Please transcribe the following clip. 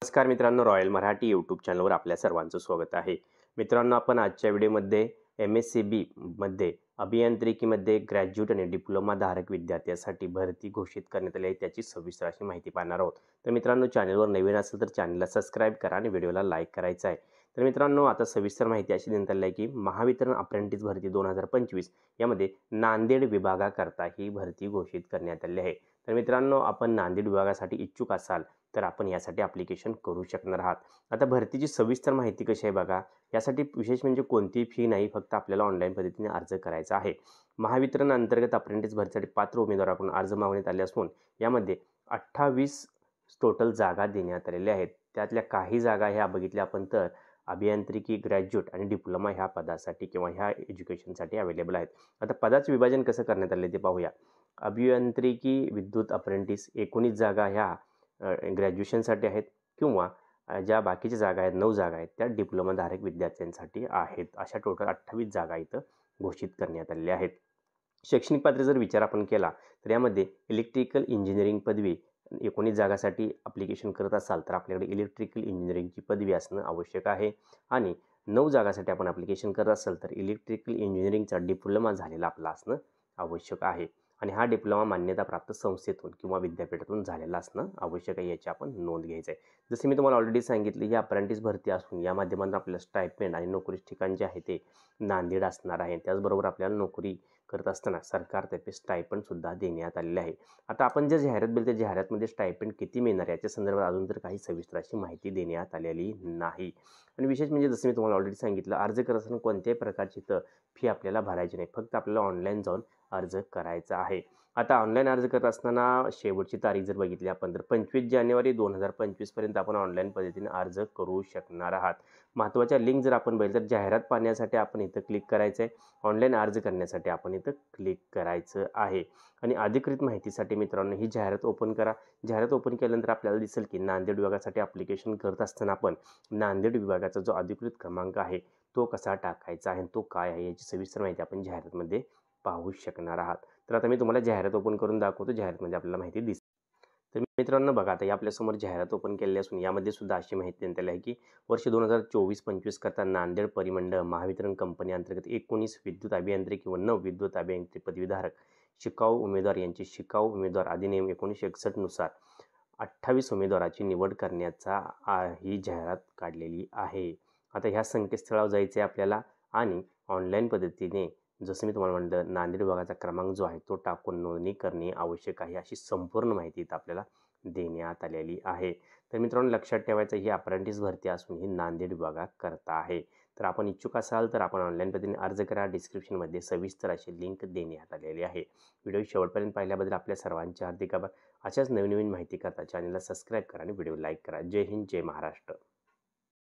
नमस्कार मित्रांनो, royal Marathi YouTube चॅनलवर आपल्या सर्वांचं स्वागत आहे. मित्रांनो, आपण आजच्या व्हिडिओमध्ये MSCB मध्ये अभियांत्रिकीमध्ये ग्रॅज्युएट आणि डिप्लोमा धारक विद्यार्थ्यांसाठी भरती घोषित करण्यात आली आहे त्याची सविस्तर अशी माहिती पाहणार आहोत. तर मित्रांनो, चॅनलवर नवीन असेल तर चॅनलला सबस्क्राईब करा आणि व्हिडिओला लाईक करायचा आहे. तर मित्रांनो, आता सविस्तर माहिती अशी देण्यात आली आहे की महावितरण अप्रेंटिस भरती 2025 यामध्ये नांदेड विभागाकरता ही भरती घोषित करण्यात आली आहे. तर मित्रांनो, आपण नांदेड विभागासाठी इच्छुक असाल तर आपण यासाठी ॲप्लिकेशन करू शकणार आहात. आता भरतीची सविस्तर माहिती कशी आहे बघा. यासाठी विशेष म्हणजे कोणतीही फी नाही, फक्त आपल्याला ऑनलाईन पद्धतीने अर्ज करायचा आहे. महावितरण अंतर्गत अप्रेंटिस भरतीसाठी पात्र उमेदवाराकडून अर्ज मागवण्यात आले असून यामध्ये 28 टोटल जागा देण्यात आलेल्या आहेत. त्यातल्या काही जागा ह्या बघितल्या आपण तर अभियांत्रिकी, ग्रॅज्युएट आणि डिप्लोमा ह्या पदासाठी किंवा ह्या एज्युकेशनसाठी अवेलेबल आहेत. आता पदाचे विभाजन कसं करण्यात आले ते पाहूया. अभियांत्रिकी विद्युत अप्रेंटिस 19 जागा ह्या ग्रॅज्युएशनसाठी आहेत किंवा ज्या बाकीच्या जागा आहेत 9 जागा आहेत त्या डिप्लोमाधारक विद्यार्थ्यांसाठी आहेत. अशा टोटल 28 जागा इथं घोषित करण्यात आलेल्या आहेत. शैक्षणिक पात्रते जर विचार आपण केला तर यामध्ये इलेक्ट्रिकल इंजिनिअरिंग पदवी 19 जागासाठी ॲप्लिकेशन करत असाल तर आपल्याकडे इलेक्ट्रिकल इंजिनिअरिंगची पदवी असणं आवश्यक आहे आणि 9 जागासाठी आपण ॲप्लिकेशन करत असाल तर इलेक्ट्रिकल इंजिनिअरिंगचा डिप्लोमा झालेला आपला असणं आवश्यक आहे आणि हा डिप्लोमा मान्यताप्राप्त संस्थेतून किंवा विद्यापीठातून झालेला असणं आवश्यक आहे, याची आपण नोंद घ्यायची आहे. जसे मी तुम्हाला ऑलरेडी सांगितले, ही अप्रेंटिस भरती असून या माध्यमातून आपल्याला स्टायपेंड आणि नोकरीचे ठिकाण जे आहे ते नांदेड असणार आहे. त्याचबरोबर आपल्याला नोकरी करत असताना सरकारतर्फे स्टायपेंडसुद्धा देण्यात आलेले आहे. आता आपण जे जाहिरात बघितली त्या जाहिरातमध्ये स्टायपेंड किती मिळणार याच्या संदर्भात अजून तर काही सविस्तर अशी माहिती देण्यात आलेली नाही. आणि विशेष म्हणजे जसं मी तुम्हाला ऑलरेडी सांगितलं, अर्ज करत असताना कोणत्याही प्रकारची तर फी आपल्याला भरायची नाही, फक्त आपल्याला ऑनलाईन जाऊन अर्ज करायचा आहे. आता ऑनलाईन अर्ज करत असताना शेवटची तारीख जर बघितली आपण तर 25 जानेवारी 2025 पर्यंत आपण ऑनलाईन पद्धतीने अर्ज करू शकणार आहात. महत्त्वाच्या लिंक जर आपण बघितलं तर जाहिरात पाहण्यासाठी आपण इथं क्लिक करायचं आहे, ऑनलाईन अर्ज करण्यासाठी आपण इथं क्लिक करायचं आहे. आणि अधिकृत माहितीसाठी मित्रांनो ही जाहिरात ओपन करा. जाहिरात ओपन केल्यानंतर आपल्याला दिसेल की नांदेड विभागासाठी ॲप्लिकेशन करत असताना आपण नांदेड विभागाचा जो अधिकृत क्रमांक आहे तो कसा टाकायचा आहे, तो काय आहे याची सविस्तर माहिती आपण जाहिरातमध्ये पाहू शकणार आहात. तर आता मी तुम्हाला जाहिरात ओपन करून दाखवतो. जाहिरातमध्ये आपल्याला माहिती दिसते. तर मित्रांनो बघा, आता आपल्यासमोर जाहिरात ओपन केलेली असून यामध्ये सुद्धा अशी माहिती देण्यात आली आहे की वर्ष 2024-25 करता नांदेड परिमंडळ महावितरण कंपनी अंतर्गत 19 विद्युत अभियांत्रिकी व 9 विद्युत अभियांत्रिकी पदवीधारक शिकाऊ उमेदवार यांची शिकाऊ उमेदवार अधिनियम 1961 नुसार 28 उमेदवाराची निवड करण्याचा ही जाहिरात काढलेली आहे. आता ह्या संकेतस्थळावर जायचं आहे आपल्याला आणि ऑनलाईन पद्धतीने जसं मी तुम्हाला म्हटलं नांदेड विभागाचा क्रमांक जो आहे तो टाकून नोंदणी करणे आवश्यक आहे, अशी संपूर्ण माहिती इथं आपल्याला देण्यात आलेली आहे. तर मित्रांनो लक्षात ठेवायचं, ही अप्रेंटिस भरती असून ही नांदेड विभागाकरता आहे. तर आपण इच्छुक असाल तर आपण ऑनलाईन पद्धतीने अर्ज करा. डिस्क्रिप्शनमध्ये सविस्तर अशी लिंक देण्यात आलेली आहे. व्हिडिओ शेवटपर्यंत पाहिल्याबद्दल आपल्या सर्वांचे हार्दिक आभार. अशाच नवीन नवीन माहिती करता चॅनलला सबस्क्राईब करा आणि व्हिडिओ लाईक करा. जय हिंद, जय महाराष्ट्र.